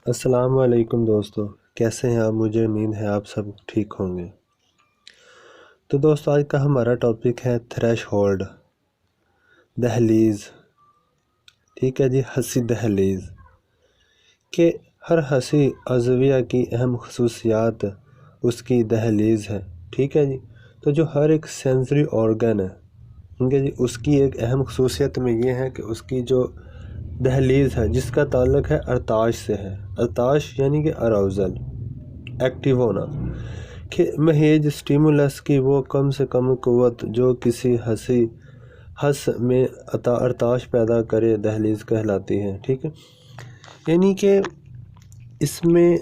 السلام علیکم دوستو، کیسے ہیں آپ؟ مجھے امید ہے آپ سب ٹھیک ہوں گے۔ تو دوستو، آج کا ہمارا ٹاپک ہے تھریش ہولڈ، دہلیز۔ ٹھیک ہے جی، حسی دہلیز کہ ہر حسی عضویہ کی اہم خصوصیات اس کی دہلیز ہے۔ ٹھیک ہے جی، تو جو ہر ایک سینسری آرگن ہے، ٹھیک ہے جی، اس کی ایک اہم خصوصیت میں یہ ہے کہ اس کی جو دہلیز ہے جس کا تعلق ہے ارتعاش سے ہے۔ ارتعاش یعنی کہ اراؤزل، ایکٹیو ہونا، کہ محض سٹیمولس کی وہ کم سے کم قوت جو کسی حس میں ارتعاش پیدا کرے دہلیز کہلاتی ہے۔ ٹھیک ہے، یعنی کہ اس میں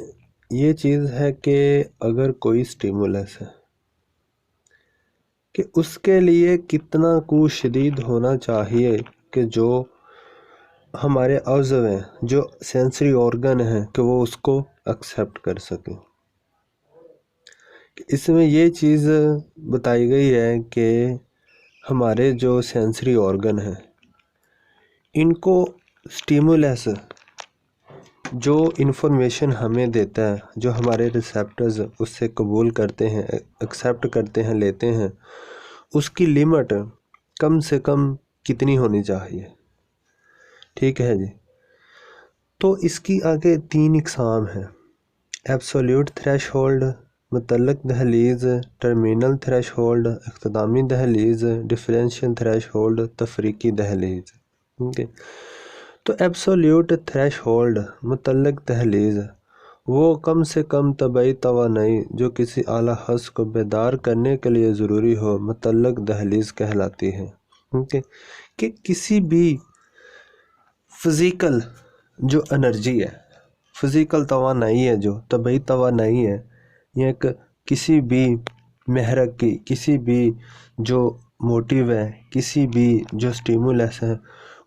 یہ چیز ہے کہ اگر کوئی سٹیمولس ہے کہ اس کے لیے کتنا کو شدید ہونا چاہیے کہ جو ہمارے عضو ہیں، جو سینسری آرگن ہیں، کہ وہ اس کو ایکسیپٹ کر سکیں۔ اس میں یہ چیز بتائی گئی ہے کہ ہمارے جو سینسری آرگن ہیں، ان کو سٹیمولس جو انفارمیشن ہمیں دیتا ہے، جو ہمارے ریسیپٹرز اس سے قبول کرتے ہیں، ایکسیپٹ کرتے ہیں، لیتے ہیں، اس کی لمٹ کم سے کم کتنی ہونی چاہیے۔ ٹھیک ہے جی، تو اس کی آگے 3 اقسام ہیں: ایبسولوٹ تھریش ہولڈ، مطلق دہلیز، ٹرمینل تھریش ہولڈ، اختتامی دہلیز، ڈفرینشیل تھریش ہولڈ، تفریقی دہلیز۔ ٹھیک ہے، تو ایبسولوٹ تھریش ہولڈ، مطلق دہلیز، وہ کم سے کم طبعی توانائی جو کسی اعلیٰ حس کو بیدار کرنے کے لیے ضروری ہو، مطلق دہلیز کہلاتی ہے۔ ٹھیک ہے، کہ کسی بھی فزیکل جو انرجی ہے، فزیکل توانائی ہے، جو طبعی توانائی ہے، یا کہ کسی بھی محرک کی، کسی بھی جو موٹیو ہے، کسی بھی جو سٹیمولس ہے،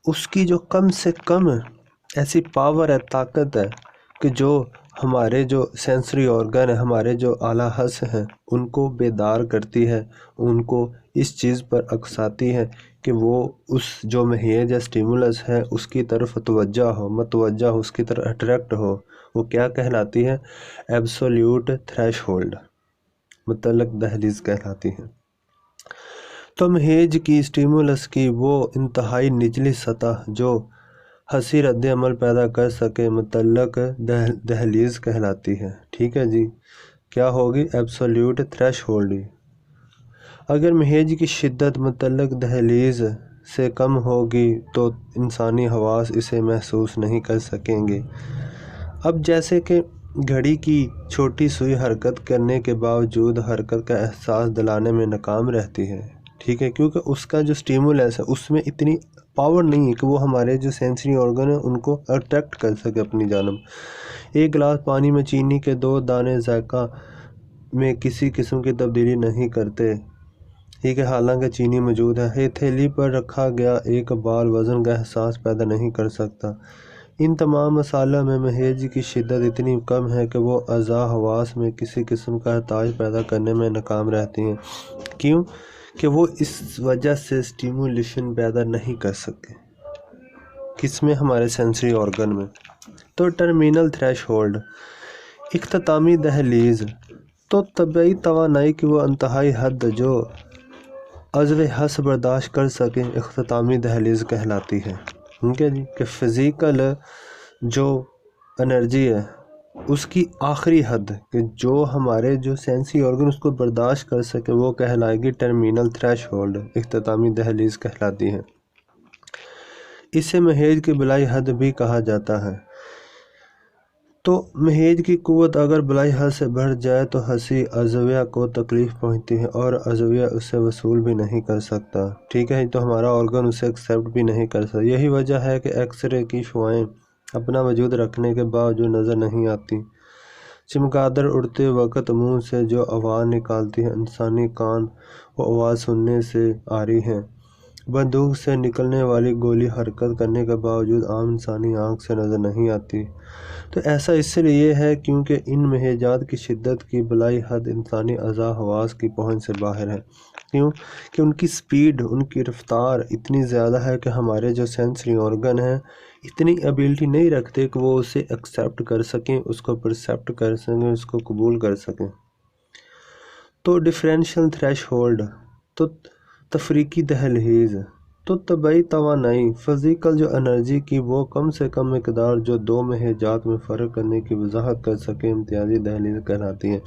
اس کی جو کم سے کم ایسی پاور ہے، طاقت ہے کہ جو ہمارے جو سینسری آرگن ہے، ہمارے جو اعلیٰ حس ہیں، ان کو بیدار کرتی ہے، ان کو اس چیز پر اکساتی ہے کہ وہ اس جو محیط یا سٹیمولس ہے اس کی طرف متوجہ ہو، اس کی طرف اٹریکٹ ہو، وہ کیا کہلاتی ہے؟ ایبسولوٹ تھریش ہولڈ، مطلق دہلیز کہلاتی ہے۔ تو محیط کی سٹیمولس کی وہ انتہائی نچلی سطح جو حسی رد عمل پیدا کر سکے، مطلق دہلیز کہلاتی ہے۔ ٹھیک ہے جی، کیا ہوگی؟ Absolute threshold. اگر محیط کی شدت مطلق دہلیز سے کم ہوگی تو انسانی حواس اسے محسوس نہیں کر سکیں گے۔ اب جیسے کہ گھڑی کی چھوٹی سوئی حرکت کرنے کے باوجود حرکت کا احساس دلانے میں ناکام رہتی ہے۔ ٹھیک ہے، کیونکہ اس کا جو سٹیمولس ہے اس میں اتنی پاور نہیں ہے کہ وہ ہمارے جو سینسری آرگن ہیں ان کو اٹریکٹ کر سکے اپنی جانب۔ ایک گلاس پانی میں چینی کے 2 دانے ذائقہ میں کسی قسم کی تبدیلی نہیں کرتے، ٹھیک ہے، حالانکہ چینی موجود ہے۔ ہتھیلی پر رکھا گیا ایک بال وزن کا احساس پیدا نہیں کر سکتا۔ ان تمام مسائل میں محیط کی شدت اتنی کم ہے کہ وہ اعضاء حواس میں کسی قسم کا ارتعاش پیدا کرنے میں ناکام رہتی ہیں۔ کیوں؟ کہ وہ اس وجہ سے سٹیمولیشن پیدا نہیں کر سکتے۔ کس میں؟ ہمارے سینسری آرگن میں۔ تو ٹرمینل تھریش ہولڈ، اختتامی دہلیز، تو طبعی توانائی کی وہ انتہائی حد جو عضو حس برداشت کر سکیں، اختتامی دہلیز کہلاتی ہے۔ ٹھیک ہے جی، کہ فزیکل جو انرجی ہے اس کی آخری حد کہ جو ہمارے جو سینسری آرگن اس کو برداشت کر سکے وہ کہلائے گی ٹرمینل تھریش ہولڈ، اختتامی دہلیز کہلاتی ہے۔ اسے محیط کی بلائی حد بھی کہا جاتا ہے۔ تو محیط کی قوت اگر بلائی حد سے بڑھ جائے تو حسی عضویہ کو تکلیف پہنچتی ہے اور عضویہ اسے وصول بھی نہیں کر سکتا۔ ٹھیک ہے، تو ہمارا آرگن اسے ایکسیپٹ بھی نہیں کر سکتا۔ یہی وجہ ہے کہ ایکس رے کی شعاعیں اپنا وجود رکھنے کے باوجود نظر نہیں آتی۔ چمگادڑ اڑتے وقت منہ سے جو آواز نکالتی ہے، انسانی کان وہ آواز سننے سے آ رہی ہے۔ بندوق سے نکلنے والی گولی حرکت کرنے کے باوجود عام انسانی آنکھ سے نظر نہیں آتی۔ تو ایسا اس لیے ہے کیونکہ ان محیطات کی شدت کی بلائی حد انسانی اعضاء حواس کی پہنچ سے باہر ہے۔ کیوں کہ ان کی سپیڈ، ان کی رفتار اتنی زیادہ ہے کہ ہمارے جو سینسری آرگن ہیں اتنی ایبلٹی نہیں رکھتے کہ وہ اسے ایکسیپٹ کر سکیں، اس کو پرسیپٹ کر سکیں، اس کو قبول کر سکیں۔ تو ڈفرینشیل تھریش ہولڈ، تو تفریقی دہلیز، تو طبعی توانائی، فزیکل جو انرجی کی وہ کم سے کم مقدار جو دو مہیجات میں فرق کرنے کی وضاحت کر سکے امتیازی دہلیز کہلاتی ہے۔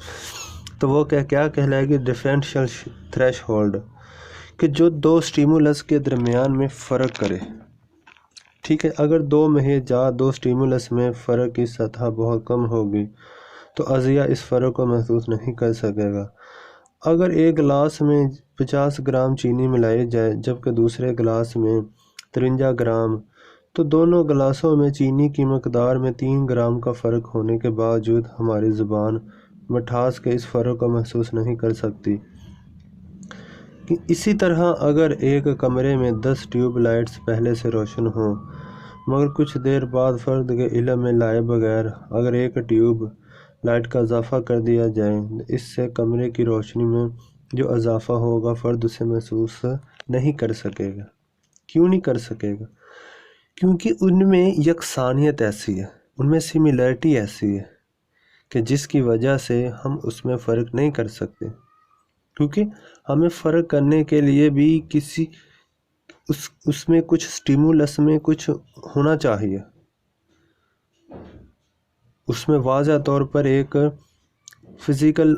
تو وہ کیا کہلائے گی؟ ڈفرینشیل تھریش ہولڈ، کہ جو دو سٹیمولس کے درمیان میں فرق کرے۔ ٹھیک ہے، اگر دو مہیجات، دو سٹیمولس میں فرق کی سطح بہت کم ہوگی تو عضیہ اس فرق کو محسوس نہیں کر سکے گا۔ اگر ایک گلاس میں 50 گرام چینی ملائی جائے جبکہ دوسرے گلاس میں 53 گرام، تو دونوں گلاسوں میں چینی کی مقدار میں 3 گرام کا فرق ہونے کے باوجود ہماری زبان مٹھاس کے اس فرق کو محسوس نہیں کر سکتی۔ اسی طرح اگر ایک کمرے میں 10 ٹیوب لائٹس پہلے سے روشن ہوں مگر کچھ دیر بعد فرد کے علم میں لائے بغیر اگر ایک ٹیوب لائٹ کا اضافہ کر دیا جائے، اس سے کمرے کی روشنی میں جو اضافہ ہوگا فرد اسے محسوس نہیں کر سکے گا۔ کیوں نہیں کر سکے گا؟ کیونکہ ان میں یکسانیت ایسی ہے، ان میں سملیرٹی ایسی ہے کہ جس کی وجہ سے ہم اس میں فرق نہیں کر سکتے، کیونکہ ہمیں فرق کرنے کے لیے بھی اس میں کچھ سٹیمولس میں کچھ ہونا چاہیے، اس میں واضح طور پر ایک فزیکل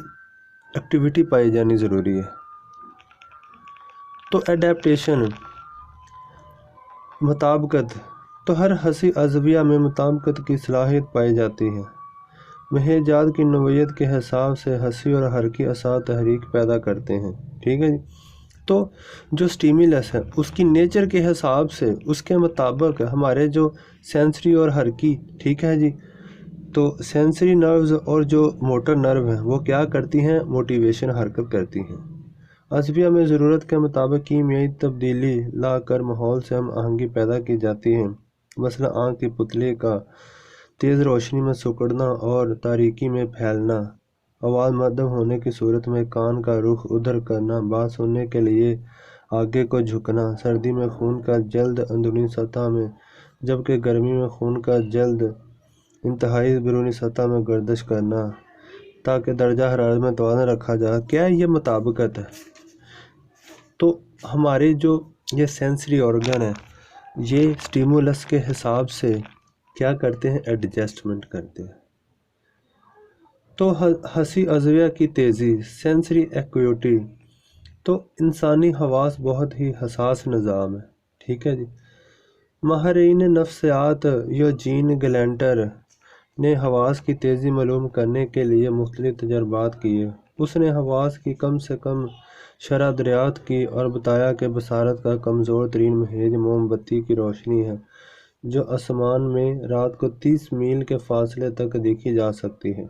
ایکٹیویٹی پائی جانی ضروری ہے۔ تو ایڈیپٹیشن، مطابقت، تو ہر حسی عضویہ میں مطابقت کی صلاحیت پائی جاتی ہے۔ مہیجات کی نوعیت کے حساب سے حسی اور حرکی اعصاب تحریک پیدا کرتے ہیں۔ ٹھیک ہے جی، تو جو سٹیمولس ہے اس کی نیچر کے حساب سے اس کے مطابق ہمارے جو سینسری اور حرکی، ٹھیک ہے جی، تو سینسری نروز اور جو موٹر نرو ہیں وہ کیا کرتی ہیں؟ موٹیویشن، حرکت کرتی ہیں۔ عضویہ میں ضرورت کے مطابق کیمیائی تبدیلی لا کر ماحول سے ہم آہنگی پیدا کی جاتی ہے۔ مثلا آنکھ کی پتلی کا تیز روشنی میں سکڑنا اور تاریکی میں پھیلنا، آواز مدھم ہونے کی صورت میں کان کا رخ ادھر کرنا، بات سننے کے لیے آگے کو جھکنا، سردی میں خون کا جلد اندرونی سطح میں جبکہ گرمی میں خون کا جلد انتہائی بیرونی سطح میں گردش کرنا تاکہ درجہ حرارت میں توازن رکھا جائے۔ کیا یہ مطابقت ہے؟ تو ہمارے جو یہ سینسری آرگن ہے یہ سٹیمولس کے حساب سے کیا کرتے ہیں؟ ایڈجسٹمنٹ کرتے ہیں۔ تو حسی عضویہ کی تیزی، سینسری ایکوٹی، تو انسانی حواس بہت ہی حساس نظام ہے۔ ٹھیک ہے جی، ماہرین نفسیات یوجین گلینٹر نے حواس کی تیزی معلوم کرنے کے لیے مختلف تجربات کیے۔ اس نے حواس کی کم سے کم شرح دریافت کی اور بتایا کہ بصارت کا کمزور ترین مہیج موم بتی کی روشنی ہے جو آسمان میں رات کو 30 میل کے فاصلے تک دیکھی جا سکتی ہے۔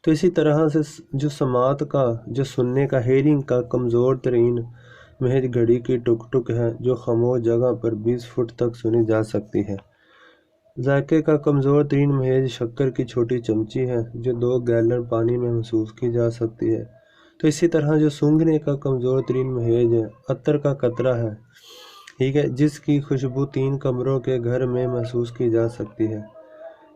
تو اسی طرح سے جو سماعت کا، جو سننے کا، ہیرنگ کا کمزور ترین مہیج گھڑی کی ٹک ٹک ہے جو خاموش جگہ پر 20 فٹ تک سنی جا سکتی ہے۔ ذائقے کا کمزور ترین مہیج شکر کی چھوٹی چمچی ہے جو 2 گیلن پانی میں محسوس کی جا سکتی ہے۔ تو اسی طرح جو سونگھنے کا کمزور ترین مہیج ہے عطر کا قطرہ ہے، ٹھیک ہے، جس کی خوشبو 3 کمروں کے گھر میں محسوس کی جا سکتی ہے۔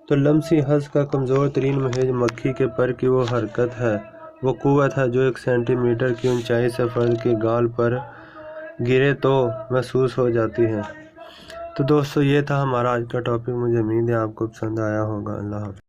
تو لمسی حس کا کمزور ترین مہیج مکھی کے پر کی وہ حرکت ہے، وہ قوت ہے جو 1 سینٹی میٹر کی اونچائی سے فرد کے گال پر گرے تو محسوس ہو جاتی ہے۔ تو دوستو یہ تھا ہمارا آج کا ٹاپک، مجھے امید ہے آپ کو پسند آیا ہوگا۔ اللہ حافظ۔